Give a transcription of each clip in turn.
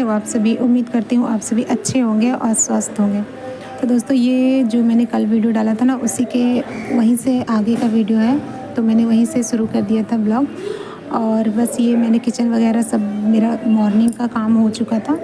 वो आप सभी, उम्मीद करती हूँ आप सभी अच्छे होंगे और स्वस्थ होंगे। तो दोस्तों ये जो मैंने कल वीडियो डाला था ना, उसी के वहीं से आगे का वीडियो है, तो मैंने वहीं से शुरू कर दिया था ब्लॉग। और बस ये मैंने किचन वगैरह सब, मेरा मॉर्निंग का काम हो चुका था।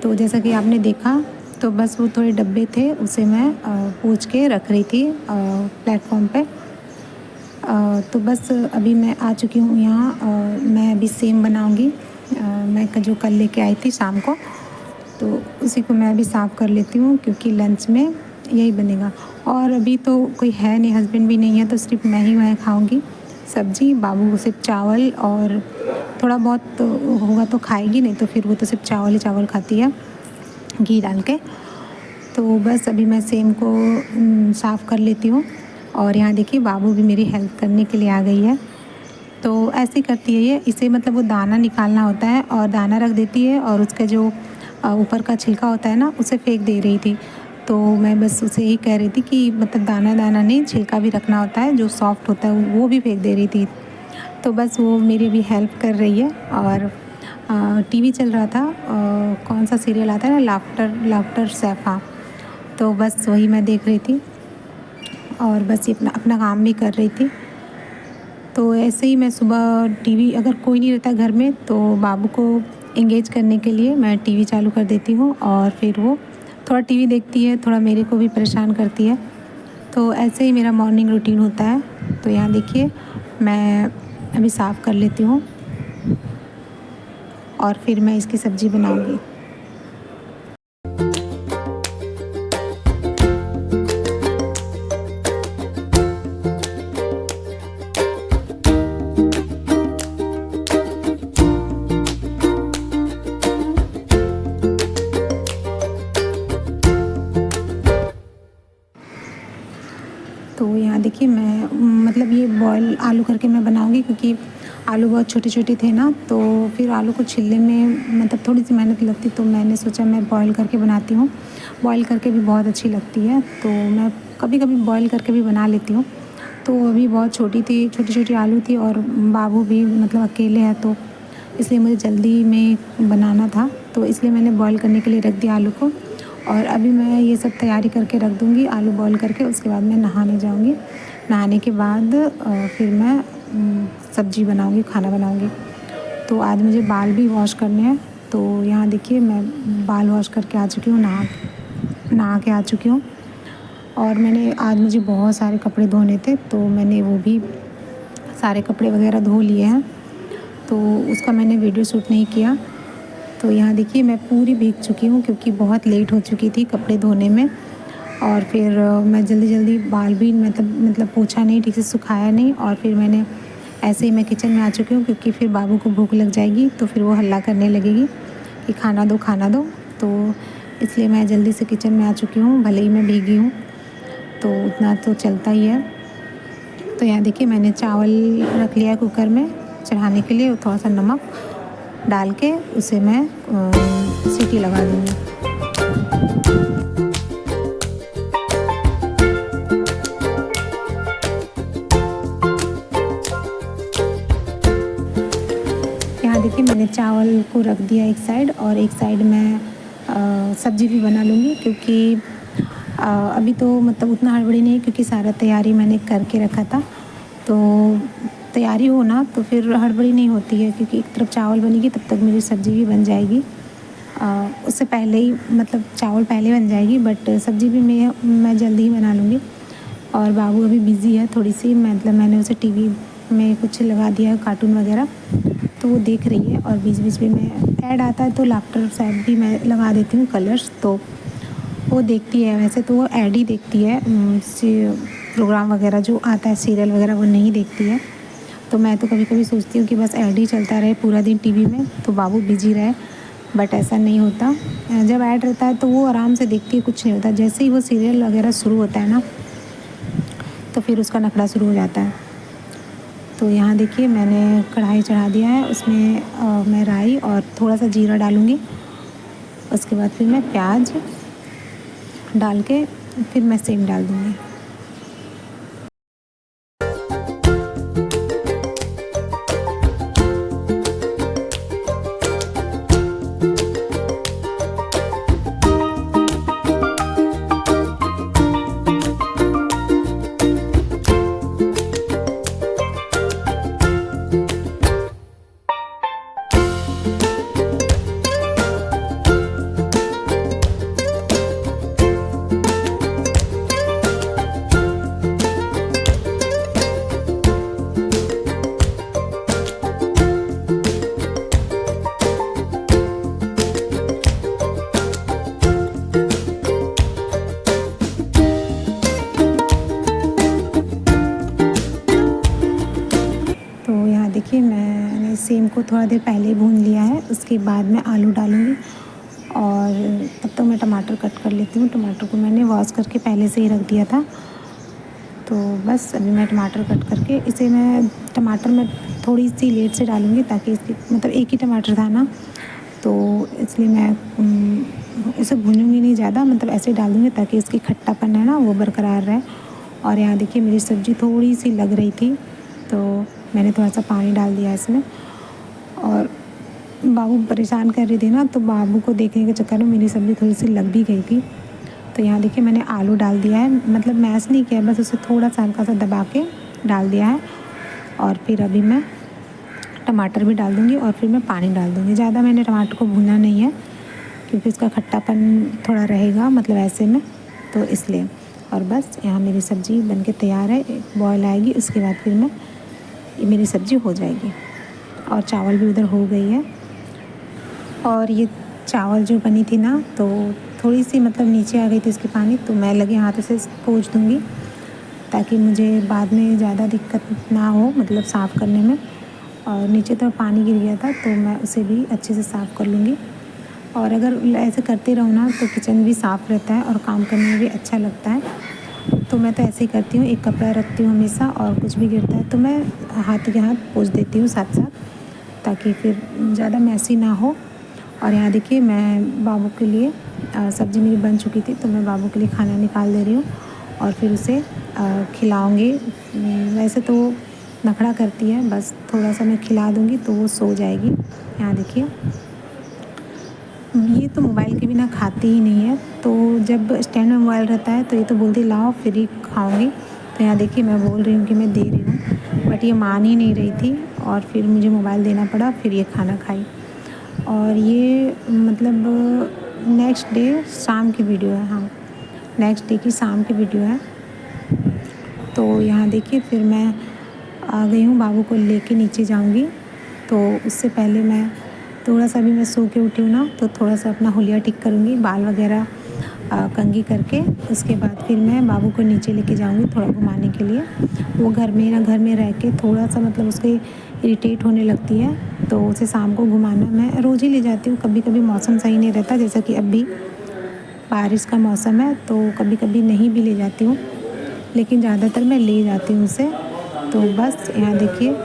तो जैसा कि आपने देखा, तो बस वो थोड़े डब्बे थे, उसे मैं पोंछ के रख रही थी प्लेटफॉर्म पे। तो बस अभी मैं आ चुकी हूँ यहाँ। मैं अभी सेम बनाऊँगी। मैं जो कल लेके आई थी शाम को, तो उसी को मैं अभी साफ़ कर लेती हूँ, क्योंकि लंच में यही बनेगा। और अभी तो कोई है नहीं, हस्बैंड भी नहीं है, तो सिर्फ मैं खाऊँगी सब्ज़ी। बाबू को सिर्फ चावल और थोड़ा बहुत तो होगा तो खाएगी, नहीं तो फिर वो तो सिर्फ चावल ही चावल खाती है घी डाल के। तो बस अभी मैं सेम को साफ़ कर लेती हूँ। और यहाँ देखिए बाबू भी मेरी हेल्प करने के लिए आ गई है। तो ऐसे ही करती है ये, इसे मतलब वो दाना निकालना होता है और दाना रख देती है, और उसका जो ऊपर का छिलका होता है ना, उसे फेंक दे रही थी। तो मैं बस उसे यही कह रही थी कि मतलब दाना दाना नहीं, छिलका भी रखना होता है, जो सॉफ्ट होता है वो भी फेंक दे रही थी। तो बस वो मेरी भी हेल्प कर रही है। और टीवी चल रहा था, कौन सा सीरियल आता है ना, लाफ्टर सैफा, तो बस वही मैं देख रही थी और बस ये अपना अपना काम भी कर रही थी। तो ऐसे ही मैं सुबह टीवी, अगर कोई नहीं रहता घर में, तो बाबू को एंगेज करने के लिए मैं टीवी चालू कर देती हूँ, और फिर वो थोड़ा टीवी देखती है, थोड़ा मेरे को भी परेशान करती है। तो ऐसे ही मेरा मॉर्निंग रूटीन होता है। तो यहाँ देखिए मैं अभी साफ़ कर लेती हूँ और फिर मैं इसकी सब्ज़ी बनाऊँगी। तो यहाँ देखिए मैं मतलब ये बॉयल आलू करके मैं बनाऊँगी, क्योंकि आलू बहुत छोटे-छोटे थे ना, तो फिर आलू को छीलने में मतलब थोड़ी-सी मेहनत लगती, तो मैंने सोचा मैं बॉयल करके बनाती हूँ। बॉयल करके भी बहुत अच्छी लगती है, तो मैं कभी-कभी बॉयल करके भी बना लेती हूँ। तो अभी बहुत छोटी-छोटी आलू थी, और बाबू भी मतलब अकेले हैं, तो इसलिए मुझे जल्दी में बनाना था, तो इसलिए मैंने बॉयल करने के लिए रख दिया आलू को। और अभी मैं ये सब तैयारी करके रख दूँगी आलू बॉयल करके, उसके बाद मैं नहाने जाऊँगी। नहाने के बाद फिर मैं सब्ज़ी बनाऊँगी, खाना बनाऊँगी। तो आज मुझे बाल भी वॉश करने हैं। तो यहाँ देखिए मैं बाल वॉश करके आ चुकी हूँ, नहा के आ चुकी हूँ। और मैंने आज, मुझे बहुत सारे कपड़े धोने थे, तो मैंने वो भी सारे कपड़े वगैरह धो लिए हैं, तो उसका मैंने वीडियो शूट नहीं किया। तो यहाँ देखिए मैं पूरी भीग चुकी हूँ, क्योंकि बहुत लेट हो चुकी थी कपड़े धोने में। और फिर मैं जल्दी बाल भी मतलब पोंछा नहीं, ठीक से सुखाया नहीं, और फिर मैंने ऐसे ही मैं किचन में आ चुकी हूँ, क्योंकि फिर बाबू को भूख लग जाएगी, तो फिर वो हल्ला करने लगेगी कि खाना दो खाना दो। तो इसलिए मैं जल्दी से किचन में आ चुकी हूँ, भले ही मैं भीगी हूँ, तो उतना तो चलता ही है। तो यहाँ देखिए मैंने चावल रख लिया है कुकर में चढ़ाने के लिए, थोड़ा सा नमक डाल के उसे मैं सीटी लगा दूँगी। यहाँ देखिए मैंने चावल को रख दिया एक साइड, और एक साइड मैं सब्ज़ी भी बना लूँगी, क्योंकि अभी तो मतलब उतना हड़बड़ी नहीं है, क्योंकि सारा तैयारी मैंने करके रखा था। तो तैयारी हो ना, तो फिर हड़बड़ी नहीं होती है, क्योंकि एक तरफ चावल बनेगी, तब तक मेरी सब्ज़ी भी बन जाएगी। उससे पहले ही मतलब चावल पहले बन जाएगी, बट सब्ज़ी भी मैं जल्दी ही बना लूँगी। और बाबू अभी बिज़ी है थोड़ी सी, मतलब मैंने उसे टीवी में कुछ लगा दिया है कार्टून वगैरह, तो वो देख रही है। और बीच-बीच में मैं ऐड आता है तो लाफ्टर साइड भी मैं लगा देती हूँ कलर्स, तो वो देखती है। वैसे तो वो ऐड ही देखती है, प्रोग्राम वगैरह जो आता है सीरियल वगैरह वो नहीं देखती है। तो मैं तो कभी-कभी सोचती हूँ कि बस ऐड ही चलता रहे पूरा दिन टीवी में, तो बाबू बिज़ी रहे, बट ऐसा नहीं होता। जब ऐड रहता है तो वो आराम से देखती है, कुछ नहीं होता। जैसे ही वो सीरियल वगैरह शुरू होता है ना, तो फिर उसका नखरा शुरू हो जाता है। तो यहाँ देखिए मैंने कढ़ाई चढ़ा दिया है, उसमें मैं राई और थोड़ा सा जीरा डालूँगी। उसके बाद फिर मैं प्याज डाल के फिर मैं सेम डाल दूँगी। को थोड़ा देर पहले भून लिया है। उसके बाद मैं आलू डालूँगी और तब तक मैं टमाटर कट कर लेती हूँ। टमाटर को मैंने वॉश करके पहले से ही रख दिया था। तो बस अभी मैं टमाटर कट करके इसे टमाटर मैं थोड़ी सी लेट से डालूँगी ताकि इसकी मतलब एक ही टमाटर था ना, तो इसलिए मैं उसे भूनूँगी नहीं ज़्यादा, मतलब ऐसे डाल दूँगी ताकि इसकी खट्टापन है ना वो बरकरार रहे। और यहाँ देखिए मेरी सब्ज़ी थोड़ी सी लग रही थी तो मैंने थोड़ा सा पानी डाल दिया इसमें। और बाबू परेशान कर रही थी ना, तो बाबू को देखने के चक्कर में मेरी सब्ज़ी थोड़ी सी लग भी गई थी। तो यहाँ देखिए मैंने आलू डाल दिया है, मतलब मैश नहीं किया, बस उसे थोड़ा सा हल्का सा दबा के डाल दिया है। और फिर अभी मैं टमाटर भी डाल दूँगी और फिर मैं पानी डाल दूँगी। ज़्यादा मैंने टमाटर को भूना नहीं है क्योंकि उसका खट्टापन थोड़ा रहेगा मतलब ऐसे में, तो इसलिए। और बस यहाँ मेरी सब्ज़ी बनके तैयार है, बॉयल आएगी उसके बाद फिर मेरी सब्ज़ी हो जाएगी। और चावल भी उधर हो गई है। और ये चावल जो बनी थी ना, तो थोड़ी सी मतलब नीचे आ गई थी इसके पानी, तो मैं लगे हाथों से पोंछ दूँगी ताकि मुझे बाद में ज़्यादा दिक्कत ना हो मतलब साफ़ करने में। और नीचे तो पानी गिर गया था तो मैं उसे भी अच्छे से साफ़ कर लूँगी। और अगर ऐसे करते रहो ना तो किचन भी साफ़ रहता है और काम करने में भी अच्छा लगता है। तो मैं तो ऐसे ही करती हूँ, एक कपड़ा रखती हूँ हमेशा, और कुछ भी गिरता है तो मैं हाथ के हाथ पोंछ देती हूँ साथ साथ, ताकि फिर ज़्यादा मैसी ना हो। और यहाँ देखिए मैं बाबू के लिए सब्ज़ी मेरी बन चुकी थी तो मैं बाबू के लिए खाना निकाल दे रही हूँ और फिर उसे खिलाऊँगी। वैसे तो नखरा करती है, बस थोड़ा सा मैं खिला दूँगी तो वो सो जाएगी। यहाँ देखिए ये तो मोबाइल के बिना खाती ही नहीं है, तो जब स्टैंड में मोबाइल रहता है तो ये तो बोलती लाओ फिर ही खाऊँगी। तो यहाँ देखिए मैं बोल रही हूँ कि मैं दे रही हूँ, बट ये मान ही नहीं रही थी और फिर मुझे मोबाइल देना पड़ा, फिर ये खाना खाई। और ये मतलब नेक्स्ट डे शाम की वीडियो है, हाँ नेक्स्ट डे की शाम की वीडियो है। तो यहाँ देखिए फिर मैं आ गई हूँ, बाबू को लेके नीचे जाऊँगी। तो उससे पहले मैं थोड़ा सा भी मैं सो के उठी हूँ ना, तो थोड़ा सा अपना हुलिया ठीक करूँगी, बाल वगैरह कंघी करके। उसके बाद फिर मैं बाबू को नीचे लेके जाऊँगी थोड़ा घुमाने के लिए। वो घर में रह के थोड़ा सा मतलब उसके इरिटेट होने लगती है, तो उसे शाम को घुमाना मैं रोज़ ही ले जाती हूँ। कभी कभी मौसम सही नहीं रहता, जैसा कि अभी बारिश का मौसम है तो कभी कभी नहीं भी ले जाती हूँ, लेकिन ज़्यादातर मैं ले जाती हूँ उसे। तो बस यहाँ देखिए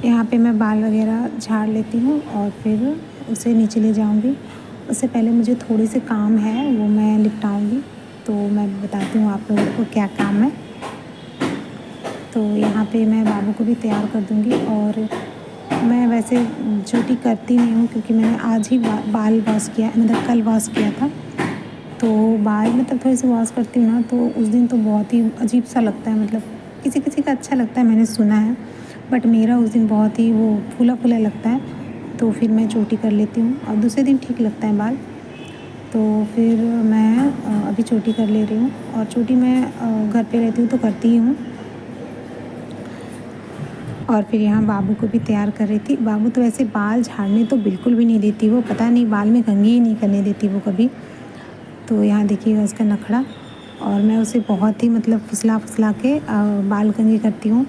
यहाँ पे मैं बाल वगैरह झाड़ लेती हूँ और फिर उसे नीचे ले जाऊँगी। उससे पहले मुझे थोड़े से काम है वो मैं निपटाऊँगी, तो मैं बताती हूँ आप लोगों को क्या काम है। तो यहाँ पे मैं बाबू को भी तैयार कर दूँगी। और मैं वैसे छुट्टी करती नहीं हूँ क्योंकि मैंने आज ही बाल वॉश किया, मतलब कल वॉश किया था। तो बाल मतलब थोड़े से वॉश करती हूँ ना, तो उस दिन तो बहुत ही अजीब सा लगता है, मतलब किसी किसी का अच्छा लगता है मैंने सुना है, बट मेरा उस दिन बहुत ही वो फूला फूला लगता है। तो फिर मैं चोटी कर लेती हूँ और दूसरे दिन ठीक लगता है बाल। तो फिर मैं अभी चोटी कर ले रही हूँ। और चोटी मैं घर पे रहती हूँ तो करती ही हूँ। और फिर यहाँ बाबू को भी तैयार कर रही थी। बाबू तो ऐसे बाल झाड़ने तो बिल्कुल भी नहीं देती, वो पता नहीं बाल में कंघी ही नहीं करने देती वो कभी। तो यहाँ देखिएगा उसका नखड़ा। और मैं उसे बहुत ही मतलब फुसला के बाल कंघी करती हूँ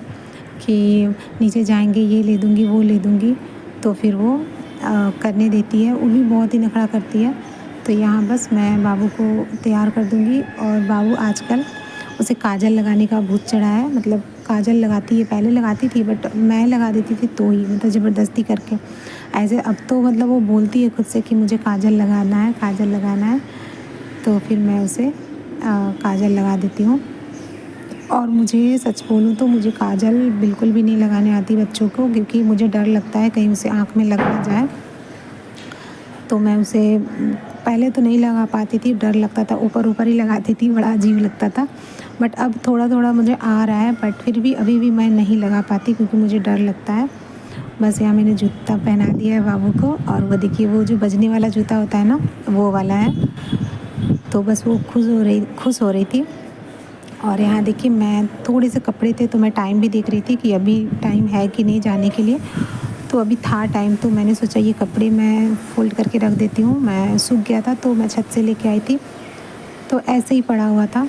कि नीचे जाएंगे ये ले दूँगी वो ले दूँगी, तो फिर वो करने देती है। वो भी बहुत ही नखड़ा करती है। तो यहाँ बस मैं बाबू को तैयार कर दूँगी। और बाबू आजकल उसे काजल लगाने का भूत चढ़ा है, मतलब काजल लगाती है, पहले लगाती थी बट मैं लगा देती थी तो ही मतलब ज़बरदस्ती करके ऐसे। अब तो मतलब वो बोलती है खुद से कि मुझे काजल लगाना है, काजल लगाना है, तो फिर मैं उसे काजल लगा देती हूँ। और मुझे सच बोलूँ तो मुझे काजल बिल्कुल भी नहीं लगाने आती बच्चों को, क्योंकि मुझे डर लगता है कहीं उसे आँख में लग ना जाए। तो मैं उसे पहले तो नहीं लगा पाती थी, डर लगता था, ऊपर ही लगाती थी, बड़ा अजीब लगता था। बट अब थोड़ा थोड़ा मुझे आ रहा है, बट फिर भी अभी भी मैं नहीं लगा पाती क्योंकि मुझे डर लगता है। बस यहाँ मैंने जूता पहना दिया है बाबू को। और वो देखिए वो जो बजने वाला जूता होता है ना, वो वाला है। तो बस वो खुश हो रही थी। और यहाँ देखिए मैं थोड़े से कपड़े थे तो मैं टाइम भी देख रही थी कि अभी टाइम है कि नहीं जाने के लिए। तो अभी था टाइम, तो मैंने सोचा ये कपड़े मैं फ़ोल्ड करके रख देती हूँ। मैं सूख गया था तो मैं छत से लेके आई थी, तो ऐसे ही पड़ा हुआ था,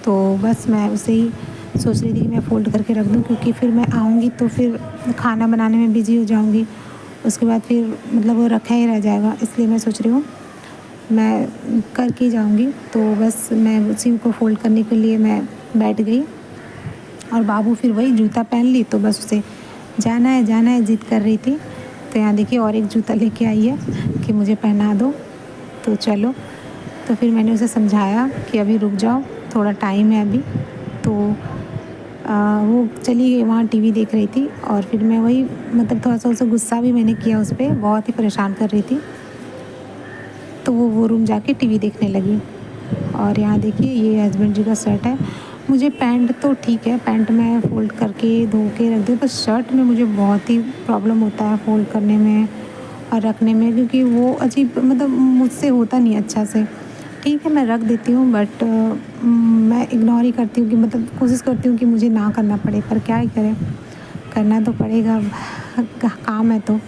तो बस मैं उसे ही सोच रही थी कि मैं फ़ोल्ड करके रख दूँ, क्योंकि फिर मैं आऊँगी तो फिर खाना बनाने में बिज़ी हो जाऊँगी, उसके बाद फिर मतलब वो रखा ही रह जाएगा। इसलिए मैं सोच रही हूँ मैं करके जाऊँगी। तो बस मैं उसी को फ़ोल्ड करने के लिए मैं बैठ गई, और बाबू फिर वही जूता पहन ली, तो बस उसे जाना है ज़िद कर रही थी। तो यहाँ देखिए और एक जूता लेके आई है कि मुझे पहना दो, तो चलो। तो फिर मैंने उसे समझाया कि अभी रुक जाओ, थोड़ा टाइम है अभी। तो वो चली गई, वहाँ टीवी देख रही थी, और फिर मैं वही मतलब थोड़ा-सा उसे गुस्सा भी मैंने किया उस पे, बहुत ही परेशान कर रही थी। तो वो रूम जाके टीवी देखने लगी। और यहाँ देखिए ये हस्बैंड जी का शर्ट है। मुझे पैंट तो ठीक है, पैंट मैं फ़ोल्ड करके धो के रख दूँ, पर शर्ट में मुझे बहुत ही प्रॉब्लम होता है फ़ोल्ड करने में और रखने में, क्योंकि वो अजीब मतलब मुझसे होता नहीं अच्छा से। ठीक है, मैं रख देती हूँ, बट मैं इग्नोर ही करती हूँ कि मतलब कोशिश करती हूँ कि मुझे ना करना पड़े, पर क्या ही करें, करना तो पड़ेगा, काम है तो।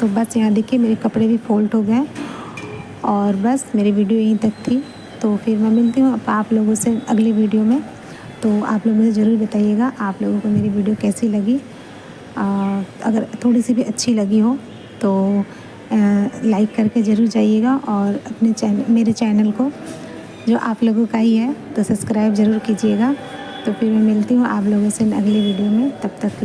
तो बस यहाँ देखिए मेरे कपड़े भी फ़ोल्ड हो गए, और बस मेरी वीडियो यहीं तक थी। तो फिर मैं मिलती हूँ आप लोगों से अगली वीडियो में। तो आप लोग मुझे ज़रूर बताइएगा आप लोगों को मेरी वीडियो कैसी लगी। अगर थोड़ी सी भी अच्छी लगी हो तो लाइक करके ज़रूर जाइएगा, और अपने मेरे चैनल को जो आप लोगों का ही है तो सब्सक्राइब ज़रूर कीजिएगा। तो फिर मैं मिलती हूँ आप लोगों से अगली वीडियो में, तब तक